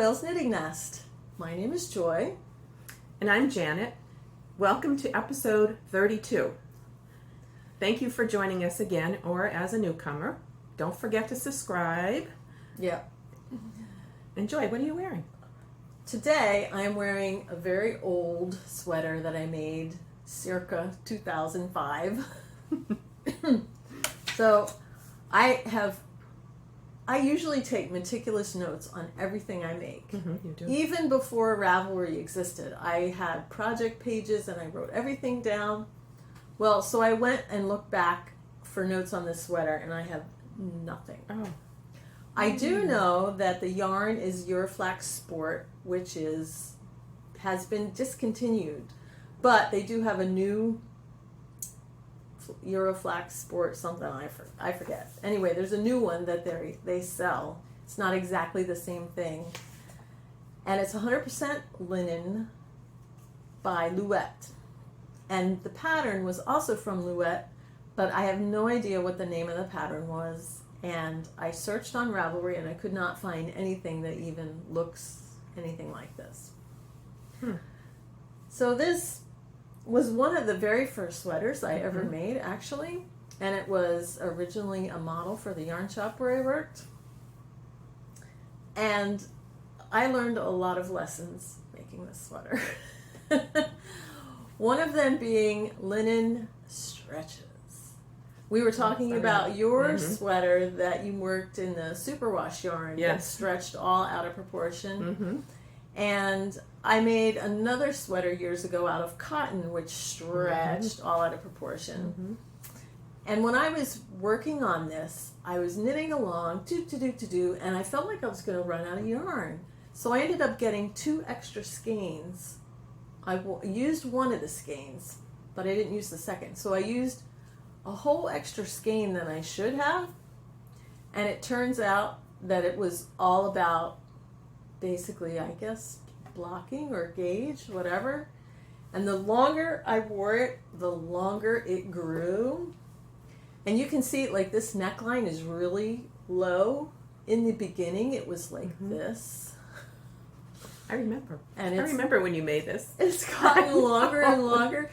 Joy's Knitting Nest. My name is Joy. And I'm Janet. Welcome to episode 32. Thank you for joining us again, or as a newcomer. Don't forget to subscribe. Yep. And Joy, what are you wearing? Today I am wearing a very old sweater that I made circa 2005. So I usually take meticulous notes on everything I make. Mm-hmm, you do. Even before Ravelry existed, I had project pages and I wrote everything down. Well, so I went and looked back for notes on this sweater and I have nothing. Oh. I do know that the yarn is Euroflax Sport, which has been discontinued, but they do have a new Euroflax Sport something, I forget. Anyway, there's a new one that they sell. It's not exactly the same thing, and it's 100% linen by Louette, and the pattern was also from Louette, but I have no idea what the name of the pattern was. And I searched on Ravelry and I could not find anything that even looks anything like this. So this was one of the very first sweaters I ever made, actually. And it was originally a model for the yarn shop where I worked. And I learned a lot of lessons making this sweater. One of them being linen stretches. We were talking about your sweater that you worked in the superwash yarn that stretched all out of proportion. And I made another sweater years ago out of cotton, which stretched all out of proportion. And when I was working on this, I was knitting along, and I felt like I was going to run out of yarn. So I ended up getting 2 extra skeins. I used one of the skeins, but I didn't use the second. So I used a whole extra skein than I should have, and it turns out that it was all about basically, I guess, blocking or gauge, whatever. And the longer I wore it, the longer it grew. And you can see, like, this neckline is really low. In the beginning, it was like this. I remember. And I remember when you made this. It's gotten longer and longer.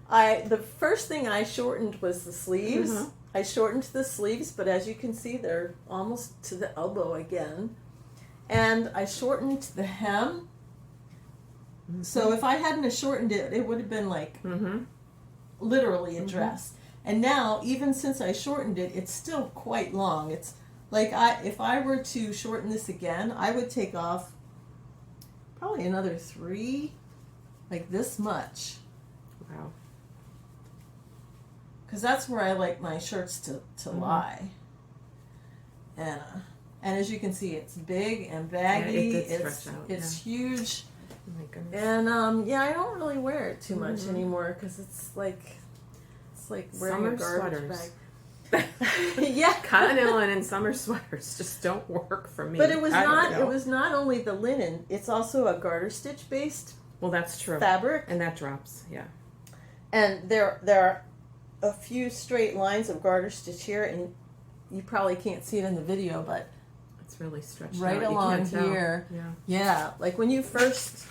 The first thing I shortened was the sleeves. I shortened the sleeves, but as you can see, they're almost to the elbow again. And I shortened the hem. So if I hadn't shortened it, it would have been like literally a dress. And now, even since I shortened it, it's still quite long. It's like if I were to shorten this again, I would take off probably another 3, like this much. Wow. Because that's where I like my shirts to lie. And as you can see, it's big and baggy. It's huge. Oh my goodness. And I don't really wear it too much anymore because it's like wearing summer a garbage sweaters. bag. Yeah, Cotton and linen summer sweaters just don't work for me. But it was not only the linen; it's also a garter stitch based. Well, that's true. Fabric, and that drops. Yeah. And there are a few straight lines of garter stitch here, and you probably can't see it in the video, but it's really stretched right out. along You can't here. tell. Yeah. Like when you first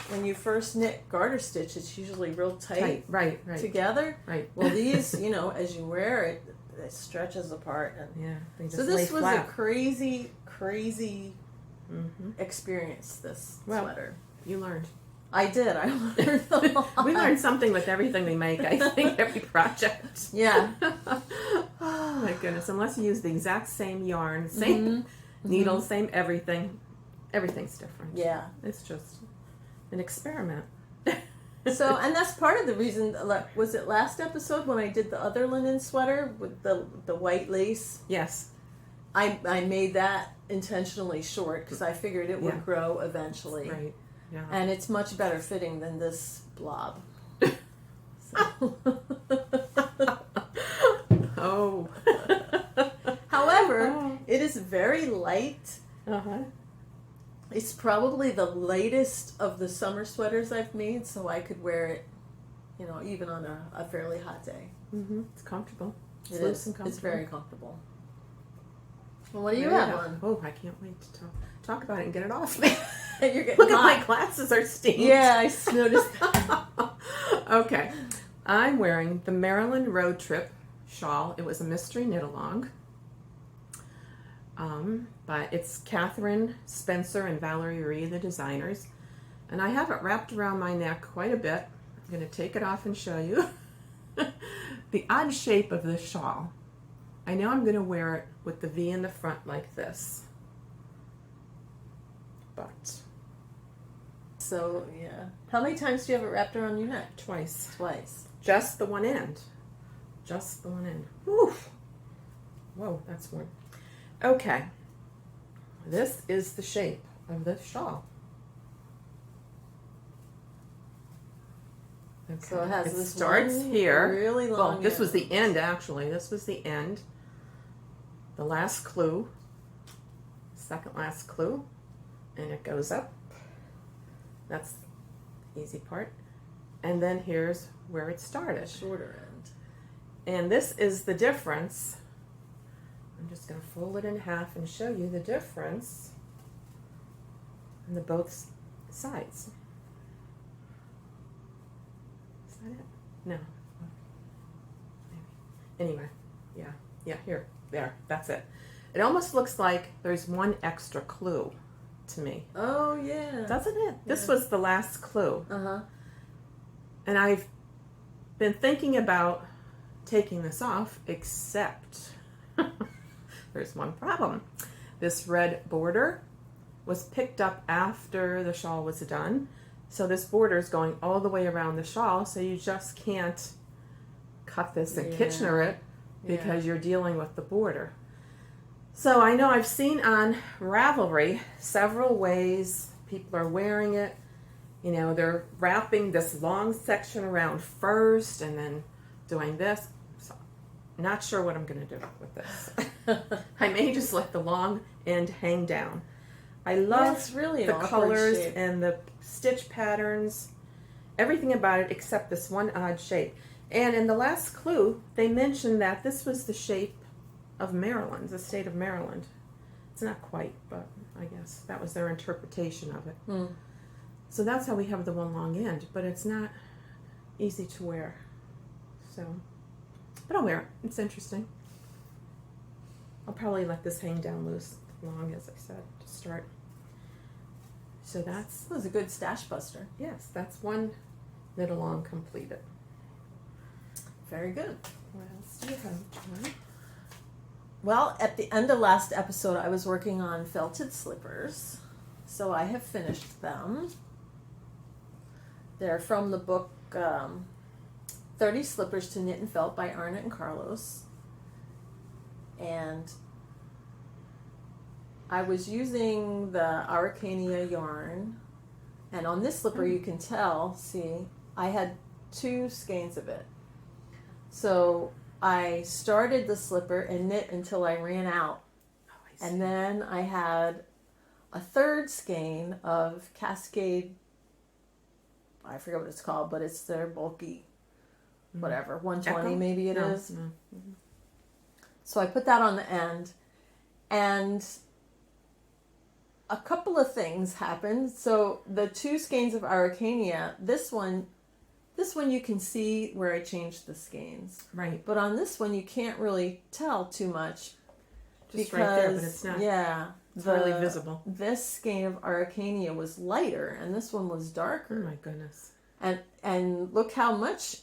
knit garter stitch, it's usually real tight. Right. Together. Right. Well, these, as you wear it, it stretches apart. And they just so this was flat. a crazy experience. This sweater. You learned. I did. I learned a lot. We learn something with everything we make, I think, every project. Yeah. Oh, my goodness. Unless you use the exact same yarn, same needle, same everything. Everything's different. Yeah. It's just an experiment. So, and that's part of the reason, was it last episode when I did the other linen sweater with the white lace? Yes. I made that intentionally short because I figured it would grow eventually. Right. Yeah. And it's much better fitting than this blob. Oh. However, it is very light. It's probably the lightest of the summer sweaters I've made, so I could wear it, even on a fairly hot day. It's comfortable. It is. It's very comfortable. Well, what do you have on? Oh, I can't wait to talk about it and get it off me. You're getting Look hot. at my glasses are steamed. Yeah, I noticed that. Okay. I'm wearing the Maryland Road Trip shawl. It was a mystery knit along. But it's Catherine Spencer and Valerie, the designers. And I have it wrapped around my neck quite a bit. I'm going to take it off and show you the odd shape of this shawl. I know I'm going to wear it with the V in the front like this. But So, yeah. How many times do you have it wrapped around your neck? twice. Twice. Just the one end. Just the one end. Whew. Whoa, that's warm. Okay. This is the shape of this shawl. Okay. So it has this starts one here. really long Well, this end. was the end, actually. This was the end. The last clue. Second last clue. And it goes up. That's the easy part. And then here's where it started. Shorter end. And this is the difference. I'm just going to fold it in half and show you the difference on the both sides. Is that it? No. Maybe. Anyway, yeah, here, there, that's it. It almost looks like there's one extra clue to me. Oh, yeah. Doesn't it? This Yeah. was the last clue. Uh-huh. And I've been thinking about taking this off, except there's one problem. This red border was picked up after the shawl was done. So this border is going all the way around the shawl, so you just can't cut this and Kitchener it because you're dealing with the border. So I know I've seen on Ravelry several ways people are wearing it. You know, they're wrapping this long section around first and then doing this. So not sure what I'm going to do with this. I may just let the long end hang down. I love it's really an the awkward colors shape. and the stitch patterns, everything about it except this one odd shape. And in the last clue, they mentioned that this was the shape of Maryland, the state of Maryland. It's not quite, but I guess that was their interpretation of it. Hmm. So that's how we have the one long end, but it's not easy to wear. So, but I'll wear it. It's interesting. I'll probably let this hang down loose long, as I said, to start. So that's, This was a good stash buster. yes, that's one knit along completed. Very good. What else do you have, Joy? Well, at the end of last episode, I was working on felted slippers. So I have finished them. They're from the book 30 Slippers to Knit and Felt by Arne and Carlos. And I was using the Araucania yarn. And on this slipper, you can tell, see, I had 2 skeins of it. So I started the slipper and knit until I ran out. Oh, I see. And then I had a 3rd skein of Cascade, I forget what it's called, but it's their bulky, whatever, 120 Echo? maybe it No, is. no. So I put that on the end, and a couple of things happened. So the 2 skeins of Araucania, this one you can see where I changed the skeins. Right. But on this one you can't really tell too much. Just right there, but it's not. Yeah. It's really visible. This skein of Araucania was lighter, and this one was Oh darker. my goodness. And look how much.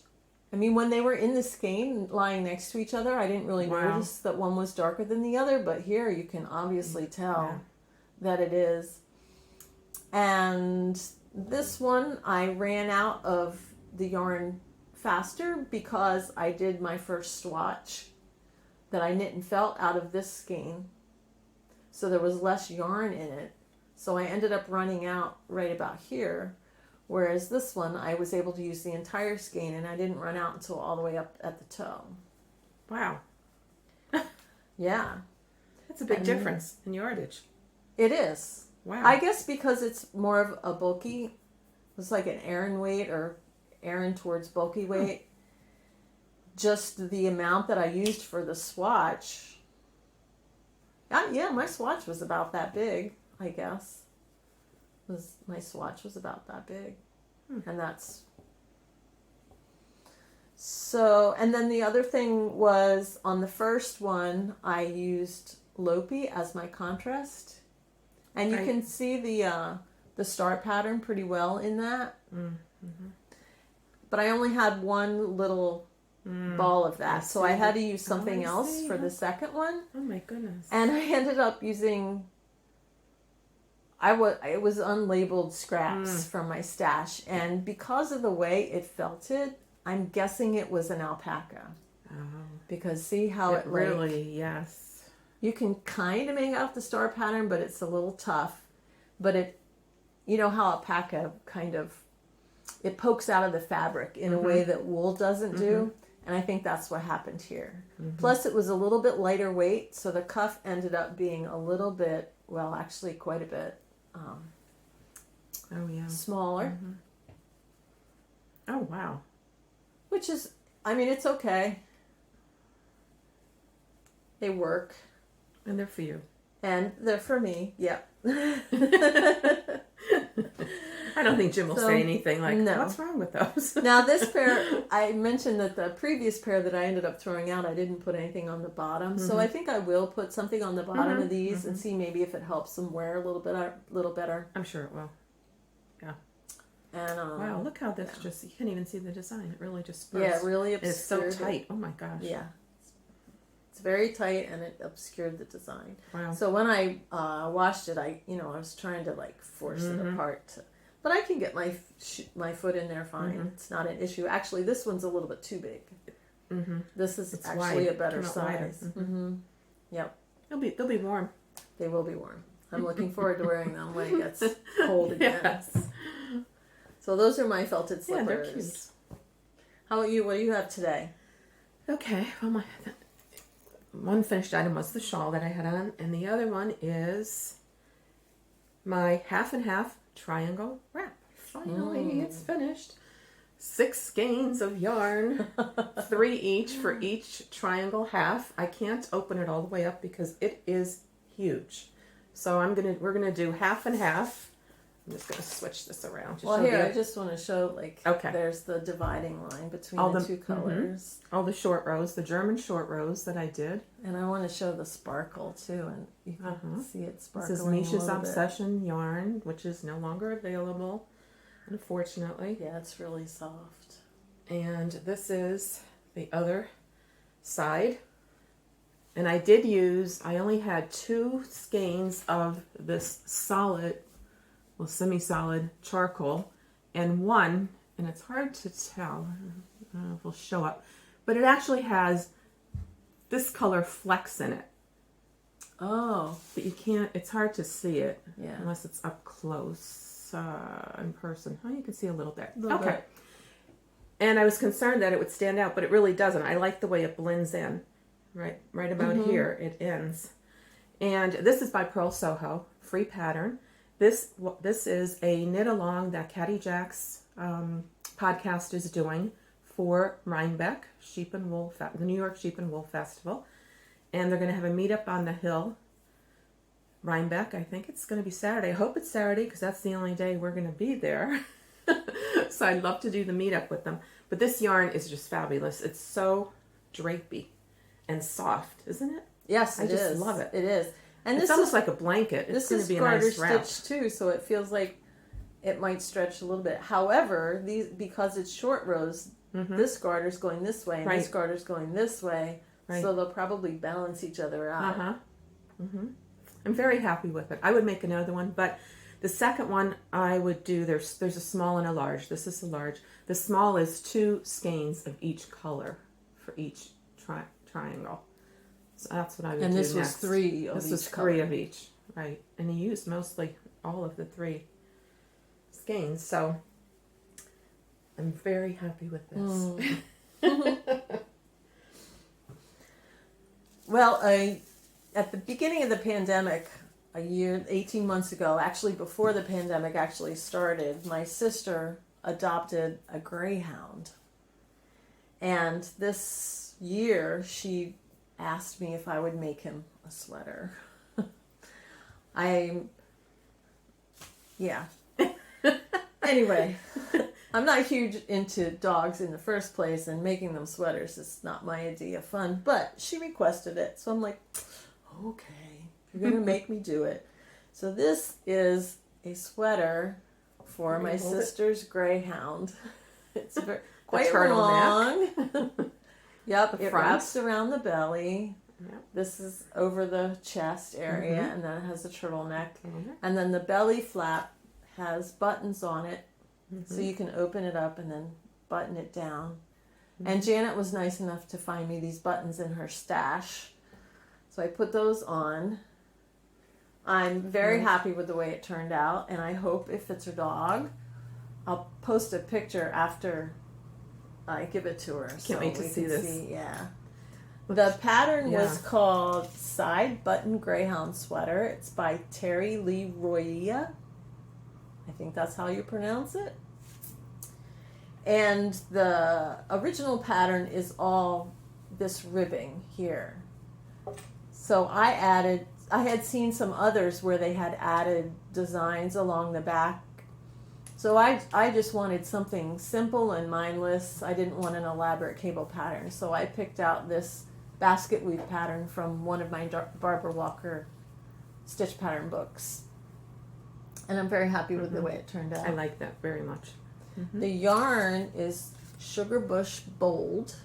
I mean, when they were in the skein lying next to each other, I didn't really Wow. notice that one was darker than the other. But here you can obviously tell Yeah. that it is. And this one, I ran out of the yarn faster because I did my first swatch that I knit and felt out of this skein. So there was less yarn in it. So I ended up running out right about here. Whereas this one, I was able to use the entire skein and I didn't run out until all the way up at the toe. Wow. Yeah, That's a big And- difference in yardage. it is. Wow. I guess because it's more of a bulky, it's like an Aran weight or Aran towards bulky weight. Just the amount that I used for the swatch. Yeah, my swatch was about that big, I guess. my swatch was about that big. And that's so, and then the other thing was on the first one I used Lopi as my contrast, and you can see the star pattern pretty well in that. But I only had one little ball of that, so I had to use something else for the second one. Oh my goodness. And I ended up using it was unlabeled scraps from my stash, and because of the way it felted, I'm guessing it was an alpaca. Oh. Because see how it really, yes. You can kind of make out the star pattern, but it's a little tough. But it, you know how alpaca kind of, it pokes out of the fabric in a way that wool doesn't do. And I think that's what happened here. Plus it was a little bit lighter weight, so the cuff ended up being a little bit, well, actually quite a bit smaller. Oh, wow. Which is, I mean, it's okay. They work. And they're for you. And they're for me, yep. I don't think Jim will say anything like, no. What's wrong with those? Now this pair, I mentioned that the previous pair that I ended up throwing out, I didn't put anything on the bottom. So I think I will put something on the bottom of these and see maybe if it helps them wear a little better. I'm sure it will. Yeah. And wow, look how this just, you can't even see the design. It really just spurs. Yeah, it really obscured. It's so tight. Oh my gosh. Yeah. It's very tight and it obscured the design. Wow. So when I washed it, I was trying to like force it apart. But I can get my foot in there fine. It's not an issue. Actually, this one's a little bit too big. This is it's actually a better size. Yep. They'll be warm. They will be warm. I'm looking forward to wearing them when it gets cold again. Yes. So those are my felted slippers. Yeah, they're cute. How about you? What do you have today? Okay. Well, one finished item was the shawl that I had on, and the other one is my half and half triangle wrap. Finally, it's finished. 6 skeins of yarn, 3 each for each triangle half. I can't open it all the way up because it is huge. So we're gonna do half and half. I'm just gonna switch this around. Well, here I just want to show there's the dividing line between all the two colors. All the short rows, the German short rows that I did, and I want to show the sparkle too, and you can see it sparkling. This is Nisha's Obsession yarn, which is no longer available, unfortunately. Yeah, it's really soft. And this is the other side. And I only had 2 skeins of this solid, well, semi-solid charcoal, and one, and it's hard to tell, I don't know if it'll show up, but it actually has this color flecks in it. Oh. But you can't, it's hard to see it unless it's up close in person. Oh, you can see a little bit. Okay. And I was concerned that it would stand out, but it really doesn't. I like the way it blends in. Right about here, it ends. And this is by Purl Soho, free pattern. This is a knit along that Caddy Jack's podcast is doing for Rhinebeck Sheep and Wool, the New York Sheep and Wool Festival, and they're going to have a meetup on the hill, Rhinebeck. I think it's going to be Saturday. I hope it's Saturday because that's the only day we're going to be there. So I'd love to do the meetup with them. But this yarn is just fabulous. It's so drapey and soft, isn't it? Yes, I just love it. It is. And it's almost like a blanket. It's going to be a nice wrap. This is garter stitch too, so it feels like it might stretch a little bit. However, because it's short rows, this garter's going this way and this garter's going this way, so they'll probably balance each other out. I'm very happy with it. I would make another one, but the second one I would do, there's a small and a large. This is the large. The small is 2 skeins of each color for each triangle. So that's what I would do. And this next. was 3 of each. This was 3 color. of each, right? And he used mostly all of the 3 skeins. So I'm very happy with this. Well, at the beginning of the pandemic, 18 months ago, actually before the pandemic actually started, my sister adopted a Greyhound. And this year, she asked me if I would make him a sweater. Yeah. Anyway, I'm not huge into dogs in the first place, and making them sweaters is not my idea of fun, but she requested it, so I'm like, okay, you're going to make me do it. So this is a sweater for my sister's Greyhound. It's quite long. Yep, it wraps around the belly. Yep. This is over the chest area, and then it has a turtleneck. And then the belly flap has buttons on it, so you can open it up and then button it down. And Janet was nice enough to find me these buttons in her stash, so I put those on. I'm very happy with the way it turned out, and I hope it fits her dog. I'll post a picture after I give it to her. Can't wait to see this. Yeah. The pattern was called Side Button Greyhound Sweater. It's by Terri Lee Royea. I think that's how you pronounce it. And the original pattern is all this ribbing here. So I had seen some others where they had added designs along the back. So I just wanted something simple and mindless. I didn't want an elaborate cable pattern. So I picked out this basket weave pattern from one of my Barbara Walker stitch pattern books. And I'm very happy with the way it turned out. I like that very much. The yarn is Sugar Bush Bold.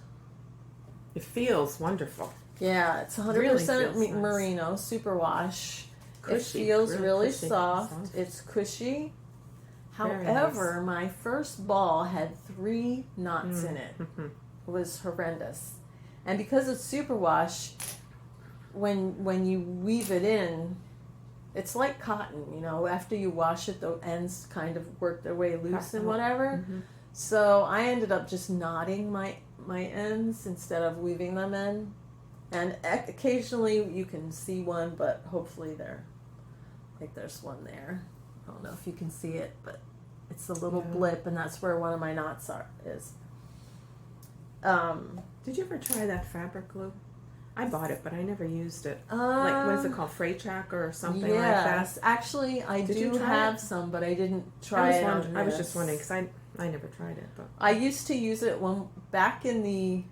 It feels wonderful. Yeah, it's 100% merino, superwash. Cushy, it feels really soft. It's cushy. However, my first ball had 3 knots in it. It was horrendous. And because it's superwash, when you weave it in, it's like cotton, you know. After you wash it, the ends kind of work their way loose and whatever. So I ended up just knotting my ends instead of weaving them in. And occasionally you can see one, but hopefully there's one there. I don't know if you can see it, but it's a little blip, and that's where one of my knots is. Did you ever try that fabric glue? I bought it, but I never used it. Like, what is it called? Fray Track or something like that? Yes, actually, I do have some, but I didn't try it on this. I was just wondering, because I never tried it. But I used to use it back in the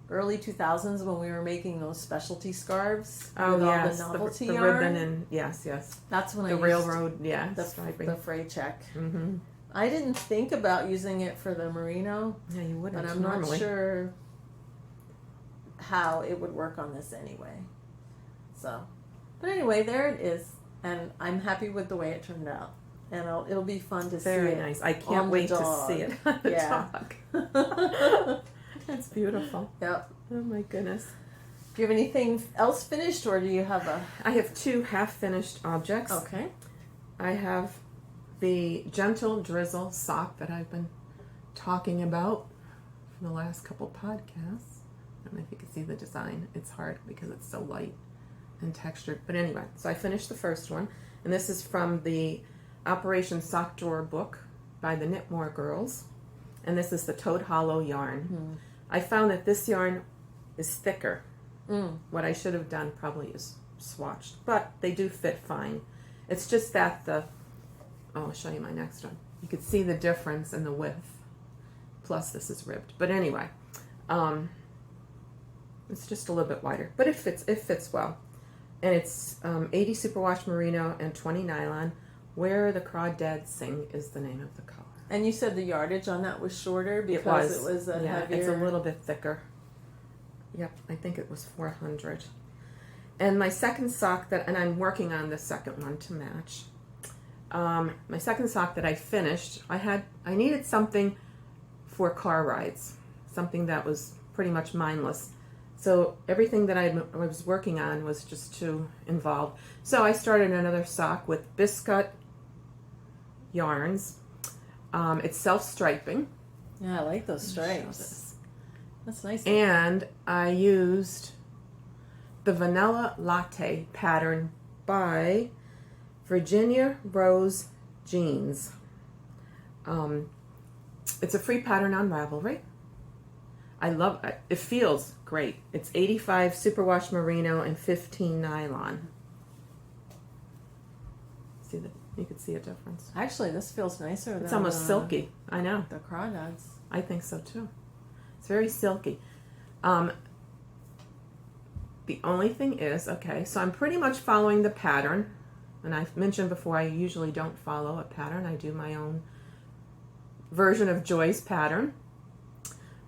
early 2000s when we were making those specialty scarves. Oh, yes. All the novelty the yarn. ribbon and, yes. That's when I used railroad, the Fray Check. I didn't think about using it for the merino. Yeah, you wouldn't. But I'm not sure how it would work on this anyway. So, but anyway, there it is, and I'm happy with the way it turned out. And it'll be fun to see it. Very nice. I can't wait to see it on the dog. That's beautiful. Yep. Oh my goodness. Do you have anything else finished, or do you have I have 2 half-finished objects. Okay. I have the Gentle Drizzle sock that I've been talking about for the last couple podcasts. I don't know if you can see the design. It's hard because it's so light and textured. But anyway, so I finished the first one. And this is from the Operation Sock Drawer book by the Knitmore girls. And this is the Toad Hollow yarn. I found that this yarn is thicker. What I should have done probably is swatched. But they do fit fine. It's just that I'll show you my next one. You could see the difference in the width. Plus this is ribbed. But anyway, it's just a little bit wider. But it fits well. And it's 80 superwash merino and 20 nylon. Where the Crawdads Sing is the name of the color. And you said the yardage on that was shorter because it was a heavier. It's a little bit thicker. Yep, I think it was 400. And my second sock and I'm working on the second one to match. My second sock that I finished, I needed something for car rides, something that was pretty much mindless. So everything that I was working on was just too involved. So I started another sock with Biscotte yarns. It's self-striping. Yeah, I like those stripes. That's nice. And I used the Vanilla Latte pattern by Virginia Rose Jeans. It's a free pattern on Ravelry. I love it. It feels great. It's 85 superwash merino and 15 nylon. See You could see a difference. Actually, this feels nicer than It's almost silky. I know. the crawdads. I think so too. It's very silky. The only thing is, okay, so I'm pretty much following the pattern. And I've mentioned before, I usually don't follow a pattern. I do my own version of Joy's pattern.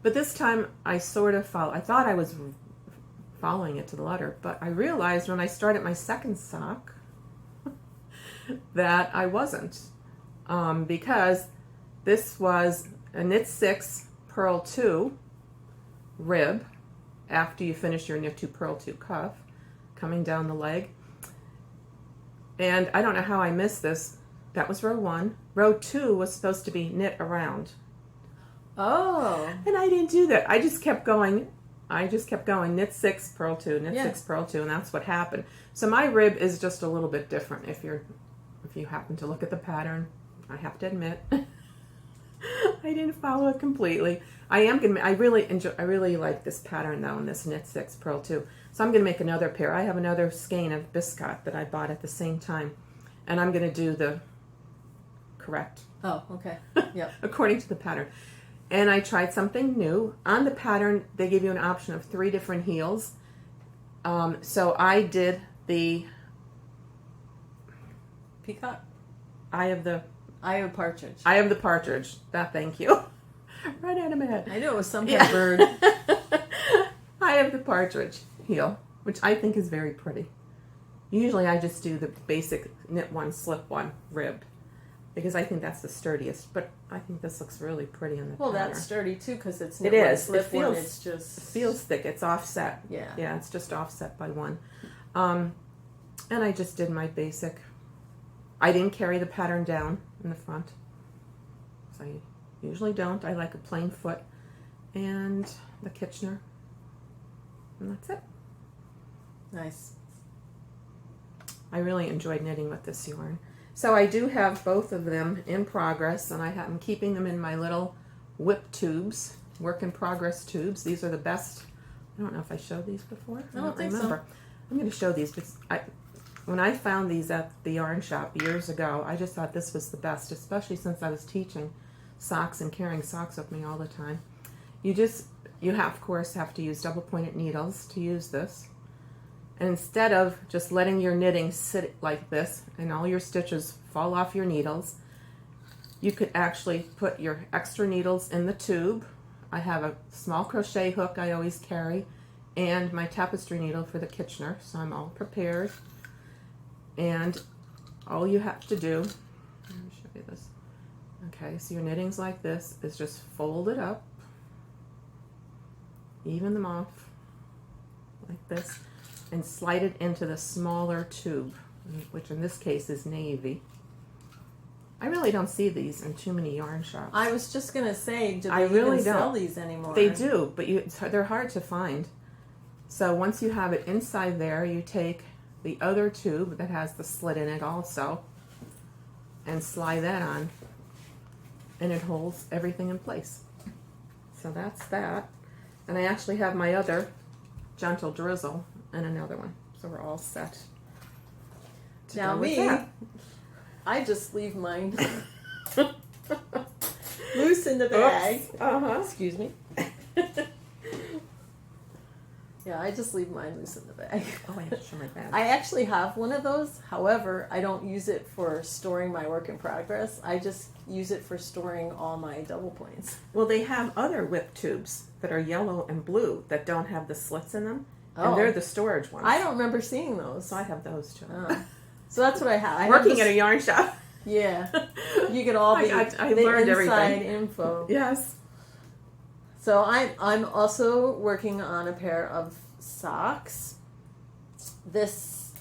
But this time I sort of I thought I was following it to the letter, but I realized when I started my second sock that I wasn't. Because this was a knit 6, purl 2 rib after you finish your knit 2, purl 2 cuff coming down the leg. And I don't know how I missed this. That was row 1. Row 2 was supposed to be knit around. Oh. And I didn't do that. I just kept going. Knit 6, purl 2, knit 6, purl 2, and that's what happened. So my rib is just a little bit different. If you happen to look at the pattern, I have to admit, I didn't follow it completely. I really like this pattern though, in this knit 6, purl 2. So I'm gonna make another pair. I have another skein of Biscotte that I bought at the same time, and I'm gonna do the correct. Oh, okay. Yep. According to the pattern. And I tried something new. On the pattern, they give you an option of 3 different heels. So I did the Peacock? Eye of the partridge. Eye of the partridge. Thank you. Right out of my head. I knew it was some kind of bird. Eye of the partridge heel, which I think is very pretty. Usually I just do the basic knit 1, slip 1 rib, because I think that's the sturdiest. But I think this looks really pretty in the pattern. That's sturdy too, because it's knit knit 1, is. slip 1. It's just It feels thick. It's offset. Yeah. Yeah, it's just offset by 1. And I just did my basic. I didn't carry the pattern down in the front, so I usually don't. I like a plain foot and the Kitchener, and that's it. Nice. I really enjoyed knitting with this yarn. So I do have both of them in progress, and I'm keeping them in my little whip tubes, work in progress tubes. These are the best. I don't know if I showed these before. I don't think remember. so. I'm going to show these because when I found these at the yarn shop years ago, I just thought this was the best, especially since I was teaching socks and carrying socks with me all the time. You of course have to use double pointed needles to use this. And instead of just letting your knitting sit like this and all your stitches fall off your needles, you could actually put your extra needles in the tube. I have a small crochet hook I always carry and my tapestry needle for the Kitchener, so I'm all prepared. And all you have to do, let me show you this. Okay, so your knitting's like this, is just fold it up, even them off like this, and slide it into the smaller tube, which in this case is navy. I really don't see these in too many yarn shops. I was just gonna say, do I they really even sell don't. these anymore? They do, but they're hard to find. So once you have it inside there, you take the other tube that has the slit in it also and slide that on, and it holds everything in place. So that's that. And I actually have my other gentle drizzle and another one, so we're all set. Now me, I just leave mine loose in the bag. Excuse me. Yeah, I just leave mine loose in the bag. Oh, I have to show my bag. I actually have one of those. However, I don't use it for storing my work in progress. I just use it for storing all my double points. Well, they have other whip tubes that are yellow and blue that don't have the slits in them. Oh. And they're the storage ones. I don't remember seeing those. So I have those too. Oh. So that's what I have. Working at a yarn shop. Yeah. You get all the, I the learned inside everything. info. Yes. So I'm also working on a pair of socks.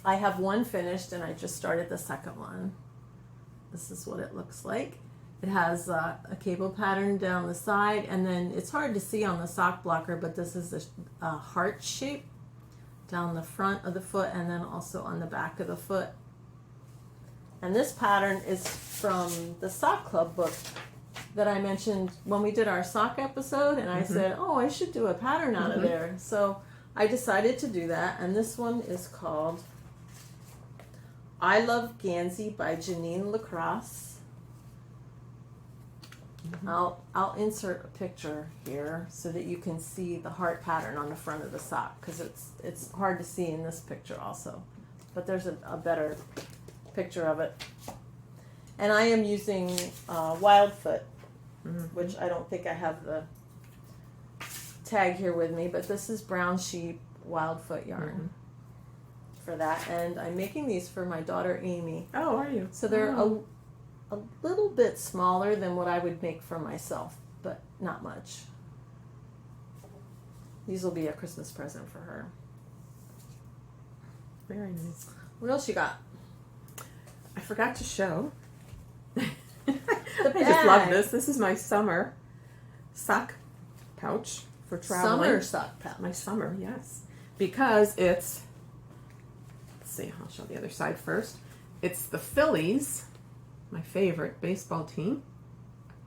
I have one finished and I just started the second one. This is what it looks like. It has a cable pattern down the side, and then it's hard to see on the sock blocker, but this is a heart shape down the front of the foot and then also on the back of the foot. And this pattern is from the Sock Club book that I mentioned when we did our sock episode, and I said, oh, I should do a pattern out of there. So I decided to do that, and this one is called I Love Gansey by Janine Le Cras. I'll insert a picture here so that you can see the heart pattern on the front of the sock, because it's hard to see in this picture also, but there's a better picture of it. And I am using Wildfoote, which I don't think I have the tag here with me, but this is brown sheep Wildfoote yarn for that. And I'm making these for my daughter Amy. Oh, are you? So they're a little bit smaller than what I would make for myself, but not much. These will be a Christmas present for her. Very nice. What else you got? I forgot to show. I just love this. This is my summer sock pouch for traveling. Summer sock pouch. My summer, yes. Because it's, let's see, I'll show the other side first. It's the Phillies, my favorite baseball team.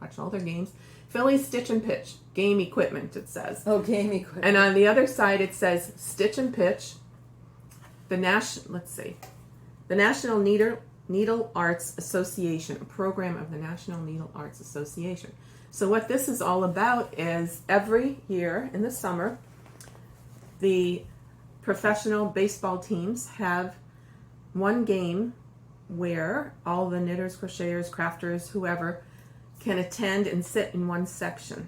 I watch all their games. Phillies Stitch and Pitch. Game equipment, it says. Oh, game equipment. And on the other side it says Stitch and Pitch. The National Needle Arts Association, a program of the National Needle Arts Association. So what this is all about is every year in the summer, the professional baseball teams have one game where all the knitters, crocheters, crafters, whoever can attend and sit in one section.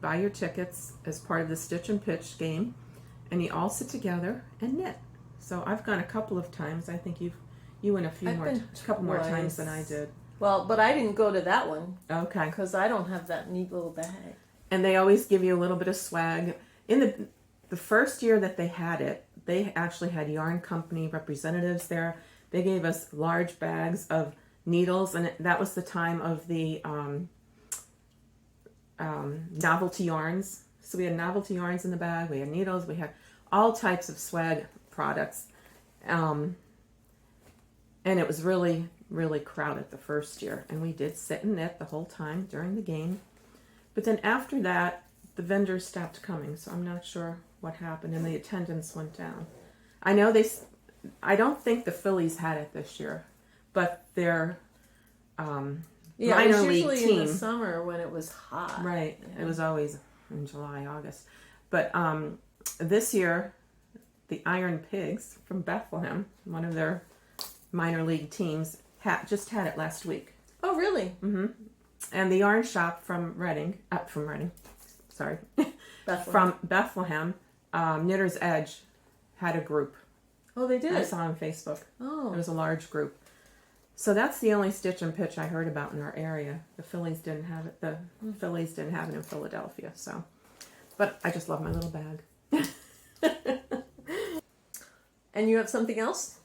Buy your tickets as part of the Stitch and Pitch game, and you all sit together and knit. So I've gone a couple of times. I think you went a couple more times than I did. Well, but I didn't go to that one. Okay. Because I don't have that neat little bag. And they always give you a little bit of swag. In the first year that they had it, they actually had yarn company representatives there. They gave us large bags of needles, and that was the time of the novelty yarns. So we had novelty yarns in the bag, we had needles, we had all types of swag products. And it was really, really crowded the first year. And we did sit and knit the whole time during the game. But then after that, the vendors stopped coming, so I'm not sure what happened, and the attendance went down. I don't think the Phillies had it this year, but their minor it was league usually team. in the summer when it was hot. Right. Yeah. It was always in July, August. But this year, the Iron Pigs from Bethlehem, one of their minor league teams, just had it last week. Oh, really? Mm-hmm. And the yarn shop from Bethlehem, from Bethlehem, Knitter's Edge, had a group. Oh, they did? I saw on Facebook. Oh. It was a large group. So that's the only Stitch and Pitch I heard about in our area. The Phillies didn't have it. The Phillies didn't have it in Philadelphia. So, but I just love my little bag. And you have something else?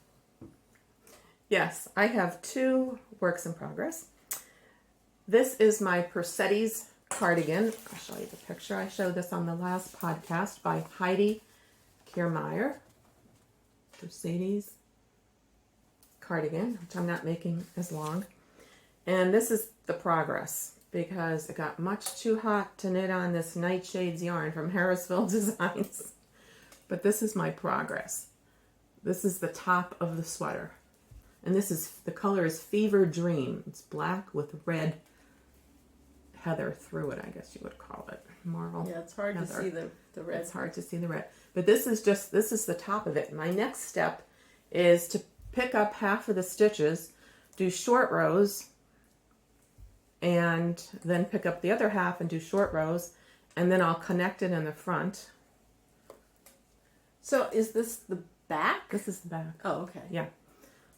Yes, I have 2 works in progress. This is my Perseids cardigan. I'll show you the picture. I showed this on the last podcast by Heidi Kiermaier. Perseids cardigan, which I'm not making as long. And this is the progress, because it got much too hot to knit on this nightshades yarn from Harrisville Designs. But this is my progress. This is the top of the sweater. And the color is Fever Dream. It's black with red heather through it, I guess you would call it. Marble. Yeah, it's hard heather. to see the red. It's hard to see the red. But this is the top of it. My next step is to pick up half of the stitches, do short rows, and then pick up the other half and do short rows, and then I'll connect it in the front. So is this the back? This is the back. Oh, okay. Yeah.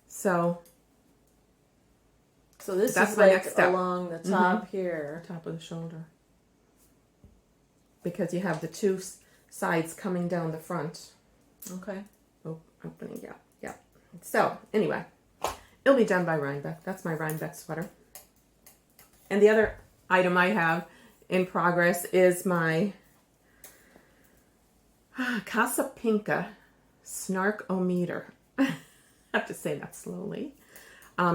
So this that's is my like next step. along the top here. Top of the shoulder. Because you have the 2 sides coming down the front. Okay. Opening, yeah. So, anyway, it'll be done by Rhinebeck. That's my Rhinebeck sweater. And the other item I have in progress is my Casa Pinka Snark-o-meter. I have to say that slowly.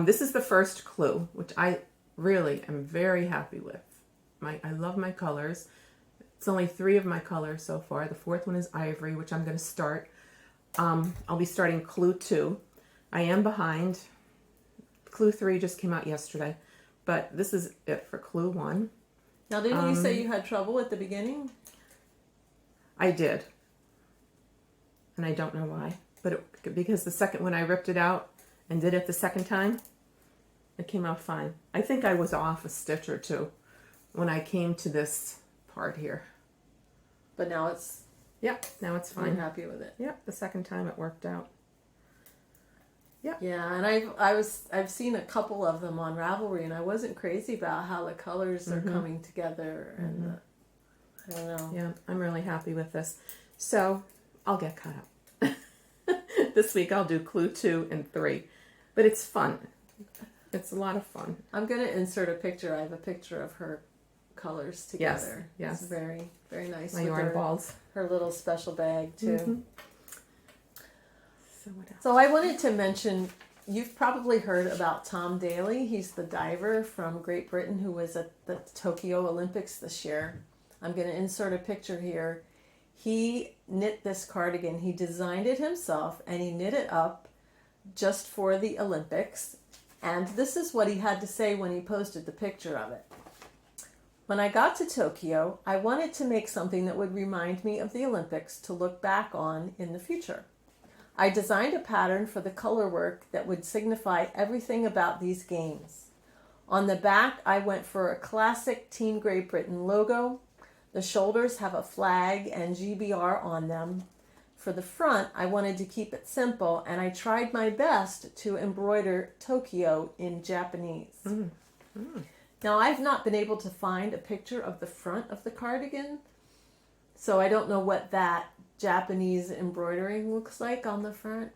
This is the first clue, which I really am very happy with. I love my colors. It's only 3 of my colors so far. The 4th one is ivory, which I'm going to start. I'll be starting clue 2. I am behind. Clue 3 just came out yesterday, but this is it for Clue 1. Now, didn't you say you had trouble at the beginning? I did. And I don't know why. But because the second, when I ripped it out and did it the second time, it came out fine. I think I was off a stitch or two when I came to this part here. But now it's... Yeah, now it's fine. You're happy with it. Yeah, the second time it worked out. Yeah. Yeah, and I've seen a couple of them on Ravelry, and I wasn't crazy about how the colors are coming together, and I don't know. Yeah, I'm really happy with this. So I'll get caught up. This week I'll do Clue 2 and 3, but it's fun. It's a lot of fun. I'm going to insert a picture. I have a picture of her colors together. Yes. It's very, very nice. My yarn balls. Her little special bag too. Mm-hmm. So what else? So I wanted to mention, you've probably heard about Tom Daley. He's the diver from Great Britain who was at the Tokyo Olympics this year. I'm going to insert a picture here. He knit this cardigan. He designed it himself and he knit it up just for the Olympics. And this is what he had to say when he posted the picture of it. When I got to Tokyo, I wanted to make something that would remind me of the Olympics to look back on in the future. I designed a pattern for the color work that would signify everything about these games. On the back, I went for a classic Team Great Britain logo. The shoulders have a flag and GBR on them. For the front, I wanted to keep it simple, and I tried my best to embroider Tokyo in Japanese. Now, I've not been able to find a picture of the front of the cardigan, so I don't know what that Japanese embroidering looks like on the front,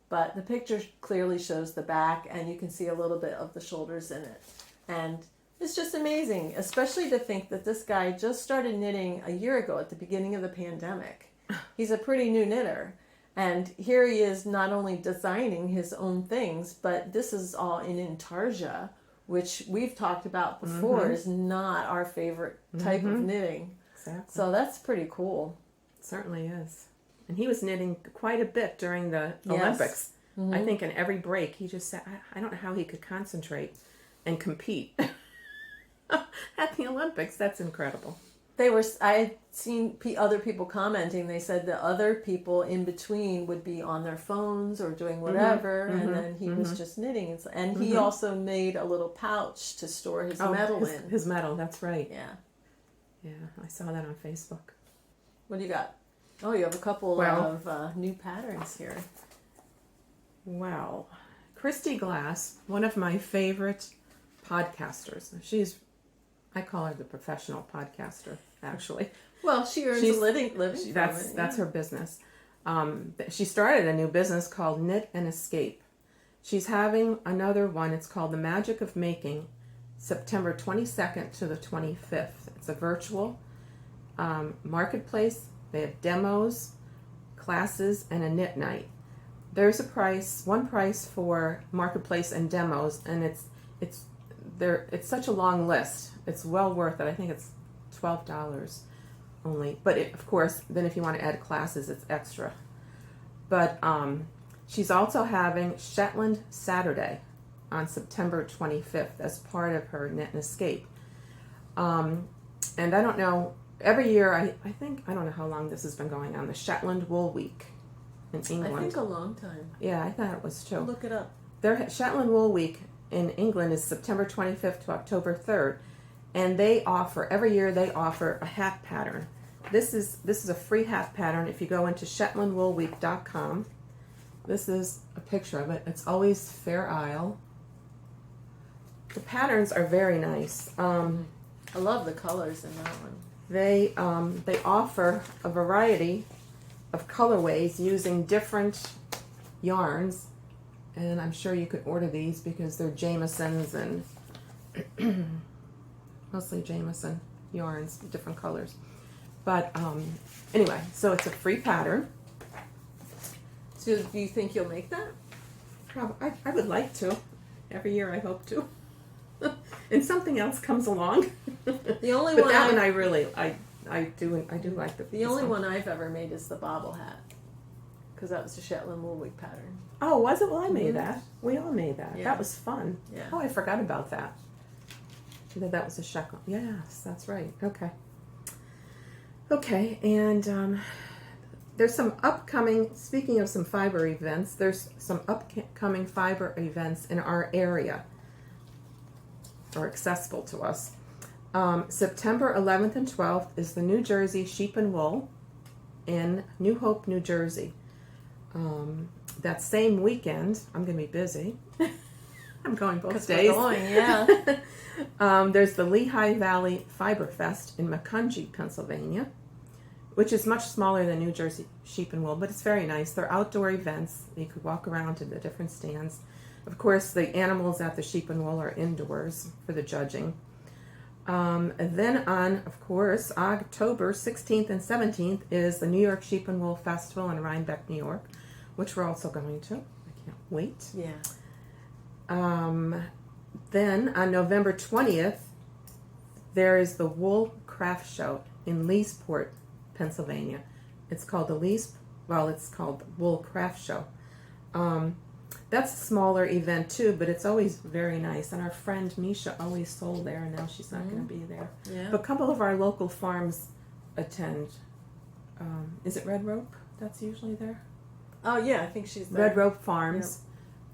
but the picture clearly shows the back, and you can see a little bit of the shoulders in it. And it's just amazing, especially to think that this guy just started knitting a year ago at the beginning of the pandemic. He's a pretty new knitter, and here he is not only designing his own things, but this is all in intarsia, which we've talked about before is not our favorite type of knitting. Exactly. So that's pretty cool. It certainly is. And he was knitting quite a bit during the Olympics. I think in every break he just said, I don't know how he could concentrate and compete at the Olympics. That's incredible. I had seen other people commenting. They said that other people in between would be on their phones or doing whatever, and then he was just knitting. And he also made a little pouch to store his medal in. His medal, that's right. Yeah. Yeah, I saw that on Facebook. What do you got? Oh, you have a couple of new patterns here. Well, Kristy Glass, one of my favorite podcasters. I call her the professional podcaster, actually. Well, she earns a living from it. That's her business. She started a new business called Knit and Escape. She's having another one. It's called The Magic of Making, September 22nd to the 25th. It's a virtual marketplace. They have demos, classes, and a knit night. There's one price for marketplace and demos, and it's such a long list. It's well worth it. I think it's $12 only. But of course, then if you want to add classes, it's extra. But she's also having Shetland Saturday on September 25th as part of her Knit and Escape. And I don't know, every year, I don't know how long this has been going on, the Shetland Wool Week in England. I think a long time. Yeah, I thought it was too. Look it up. Their Shetland Wool Week in England is September 25th to October 3rd. And every year they offer a hat pattern. This is a free hat pattern. If you go into shetlandwoolweek.com, this is a picture of it. It's always Fair Isle. The patterns are very nice. I love the colors in that one. They offer a variety of colorways using different yarns, and I'm sure you could order these because they're Jamison's and mostly Jamison yarns, different colors. But anyway, so it's a free pattern. So do you think you'll make that? Probably, I would like to. Every year I hope to. And something else comes along. The only but one that one I do like the only one I've ever made is the bobble hat. because that was the Shetland Woolwig pattern. Oh, was it? Well, I made that. We all made that. Yeah. That was fun. Yeah. Oh, I forgot about that. That was a shekel. Yes, that's right. Okay. Okay, and there's some upcoming, speaking of some fiber events, there's some upcoming fiber events in our area, or accessible to us. September 11th and 12th is the New Jersey Sheep and Wool in New Hope, New Jersey. That same weekend, I'm going to be busy. I'm going both days. There's the Lehigh Valley Fiber Fest in Macungie, Pennsylvania, which is much smaller than New Jersey Sheep and Wool, but it's very nice. They're outdoor events. You could walk around to the different stands. Of course, the animals at the Sheep and Wool are indoors for the judging. And then on, of course, October 16th and 17th is the New York Sheep and Wool Festival in Rhinebeck, New York, which we're also going to. I can't wait. Yeah. Then on November 20th, there is the Wool Craft Show in Leesport, Pennsylvania. It's called it's called Wool Craft Show. That's a smaller event too, but it's always very nice. And our friend Misha always sold there, and now she's not going to be there. Yeah. But a couple of our local farms attend. Is it Red Rope that's usually there? Oh, yeah, I think she's there. Red Rope Farms,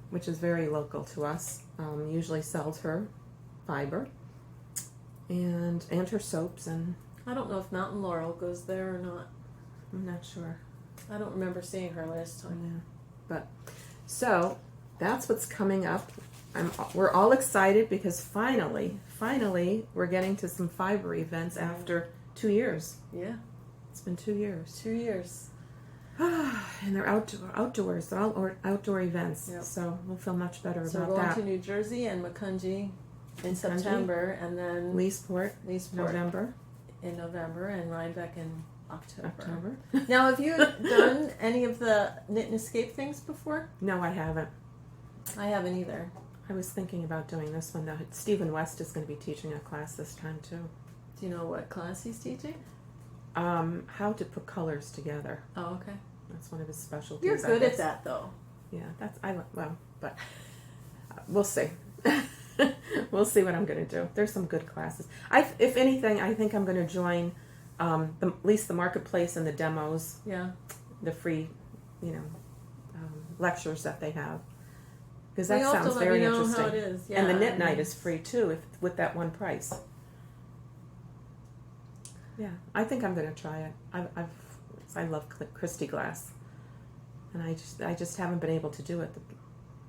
which is very local to us, usually sells her fiber and her soaps. And I don't know if Mountain Laurel goes there or not. I'm not sure. I don't remember seeing her last time. Yeah, but so that's what's coming up. We're all excited because finally, we're getting to some fiber events after 2 years. Yeah. It's been 2 years. 2 years. And they're outdoors. They're all outdoor events. Yep. So we'll feel much better So about we're going that. to New Jersey and Macungie in September, and then Leesport, November, and Rhinebeck in October. Now, have you done any of the Knit and Escape things before? No, I haven't. I haven't either. I was thinking about doing this one. Stephen West is going to be teaching a class this time too. Do you know what class he's teaching? How to put colors together. Oh, okay. That's one of his specialties. You're good at that, though. Yeah, but we'll see. We'll see what I'm going to do. There's some good classes. If anything, I think I'm going to join at least the marketplace and the demos. Yeah. The free, lectures that they have. Because that sounds very interesting. How it is. Yeah, and the knit night is free too, with that one price. Yeah, I think I'm going to try it. I love Kristy glass, and I just haven't been able to do it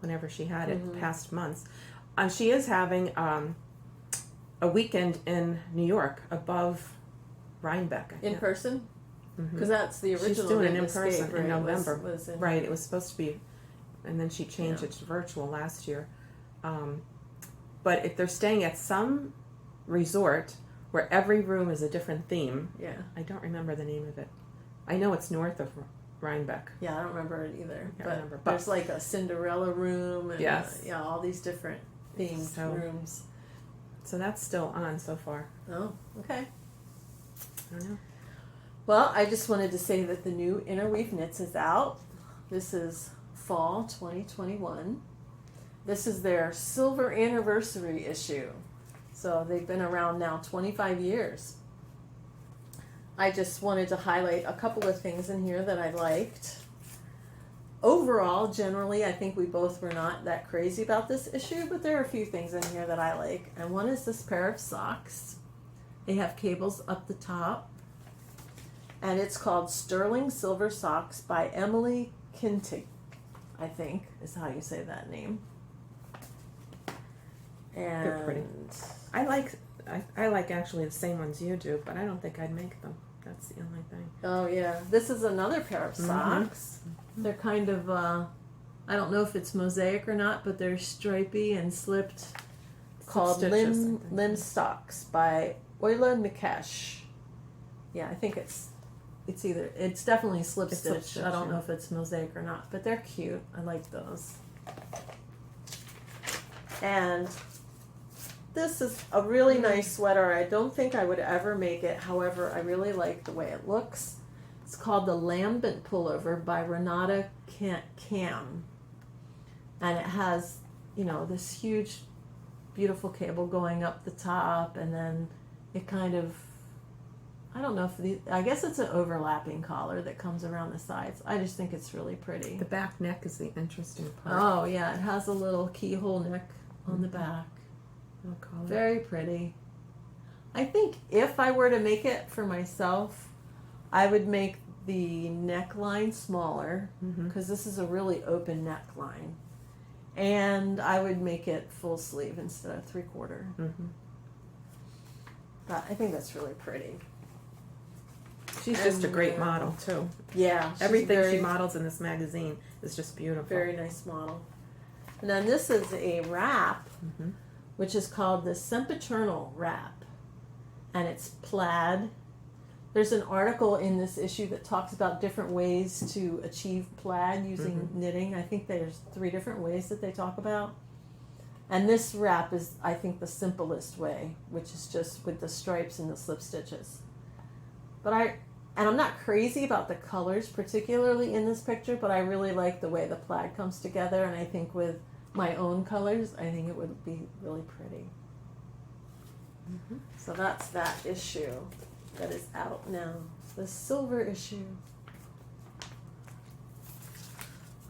whenever she had it past months. She is having a weekend in New York above Rhinebeck. In person? Because that's the original. She's doing it in Escape, person right? in November. Right, it was supposed to be, and then she changed it to virtual last year. But if they're staying at some resort where every room is a different theme. Yeah. I don't remember the name of it. I know it's north of Rhinebeck. Yeah, I don't remember it either. But there's like a Cinderella room and yes. All these different themed rooms. So that's still on so far. Oh, okay. I don't know. Well, I just wanted to say that the new Interweave Knits is out. This is fall 2021. This is their silver anniversary issue. So they've been around now 25 years. I just wanted to highlight a couple of things in here that I liked. Overall, generally, I think we both were not that crazy about this issue, but there are a few things in here that I like. And one is this pair of socks. They have cables up the top. And it's called Sterling Silver Socks by Emily Kintigh, I think is how you say that name. And they're pretty. I like actually the same ones you do, but I don't think I'd make them. That's the only thing. Oh yeah, this is another pair of socks. They're kind of I don't know if it's mosaic or not, but they're stripy and slipped. Called Lim Socks by Oila Mikesh. Yeah, I think it's definitely slip stitch. I don't know if it's mosaic or not, but they're cute. I like those. And this is a really nice sweater. I don't think I would ever make it. However, I really like the way it looks. It's called the Lambent Pullover by Renata Cam. And it has, this huge, beautiful cable going up the top, and then it kind of, I don't know if I guess it's an overlapping collar that comes around the sides. I just think it's really pretty. The back neck is the interesting part. Oh, yeah. It has a little keyhole neck on the back. Very pretty. I think if I were to make it for myself, I would make the neckline smaller, because this is a really open neckline. And I would make it full sleeve instead of 3/4. But I think that's really pretty. She's just a great model, too. Yeah. Everything she models in this magazine is just beautiful. Very nice model. And then this is a wrap, which is called the Sempiternal wrap. And it's plaid. There's an article in this issue that talks about different ways to achieve plaid using knitting. I think there's 3 different ways that they talk about. And this wrap is, I think, the simplest way, which is just with the stripes and the slip stitches. But I'm not crazy about the colors, particularly in this picture, but I really like the way the plaid comes together, and I think with my own colors, I think it would be really pretty. So that's that issue that is out now. The silver issue.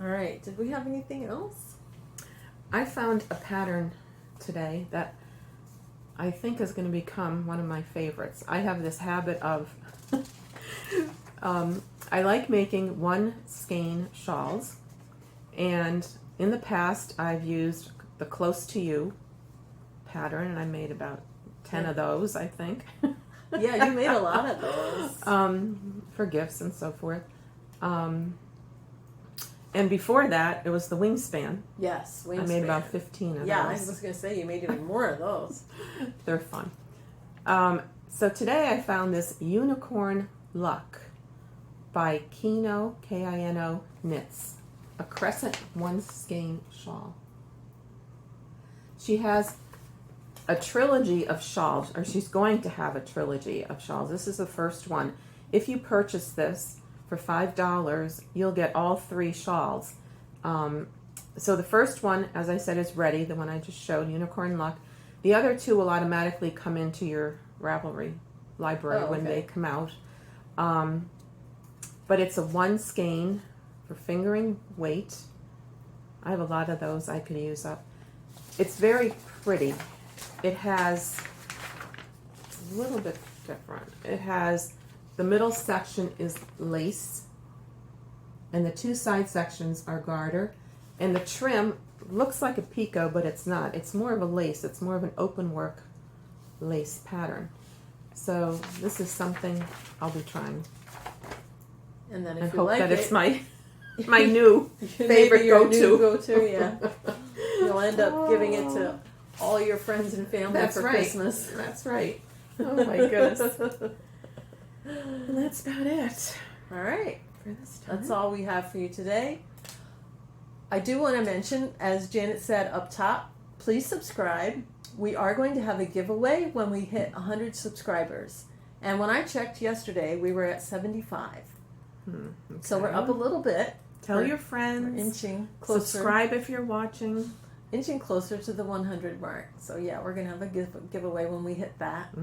All right, did we have anything else? I found a pattern today that I think is going to become one of my favorites. I have this habit of I like making one skein shawls, and in the past I've used the Close to You pattern, and I made about 10 of those, I think. Yeah, you made a lot of those. For gifts and so forth. And before that, it was the wingspan. Yes, wingspan. I made about 15 of those. Yeah, I was going to say, you made even more of those. They're fun. So today I found this Unicorn Luck by Kino, Kino Knits. A crescent one skein shawl. She has a trilogy of shawls, or she's going to have a trilogy of shawls. This is the first one. If you purchase this for $5, you'll get all 3 shawls. So the first one, as I said, is ready, the one I just showed, Unicorn Luck. The other 2 will automatically come into your Ravelry library when they come out. But it's a one skein for fingering weight. I have a lot of those I could use up. It's very pretty. It has a little bit different. It has, the middle section is lace, and the 2 side sections are garter, and the trim looks like a picot, but it's not. It's more of a lace. It's more of an open work lace pattern. So this is something I'll be trying. And then if and you hope like that it, it's my new favorite go-to. Yeah. You'll end up giving it to all your friends and family for Christmas. That's right. Oh my goodness. And that's about it. All right. For this time. That's all we have for you today. I do want to mention, as Janet said up top, please subscribe. We are going to have a giveaway when we hit 100 subscribers. And when I checked yesterday, we were at 75. Okay. So we're up a little bit. Tell your friends. We're inching closer. Subscribe if you're watching. Inching closer to the 100 mark. So yeah, we're going to have a giveaway when we hit that.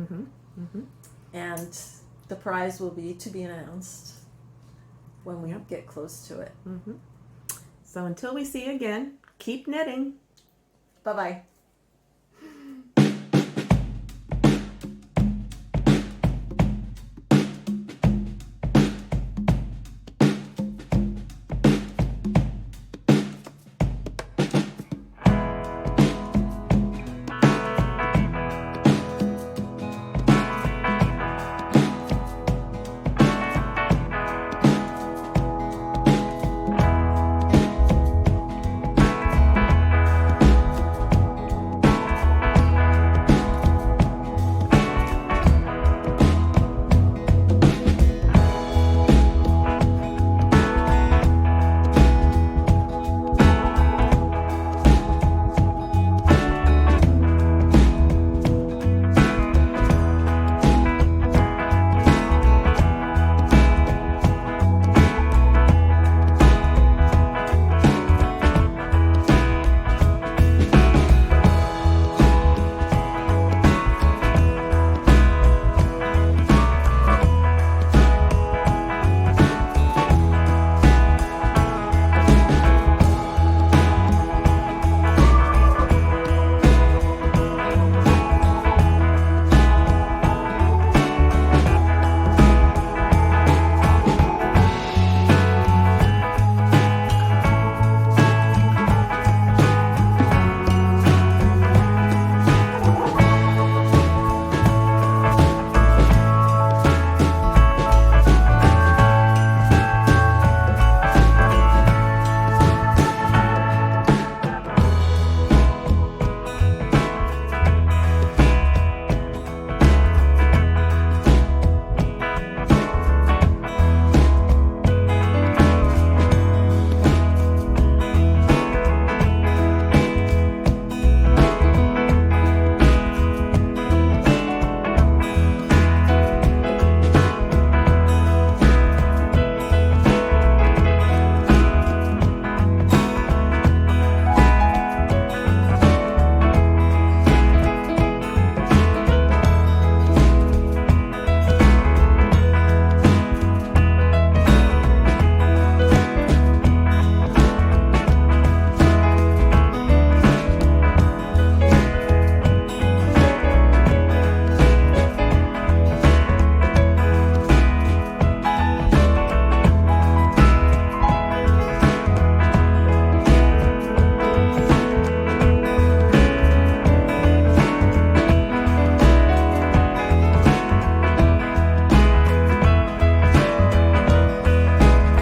And the prize will be to be announced when we get close to it. So until we see you again, keep knitting. Bye-bye.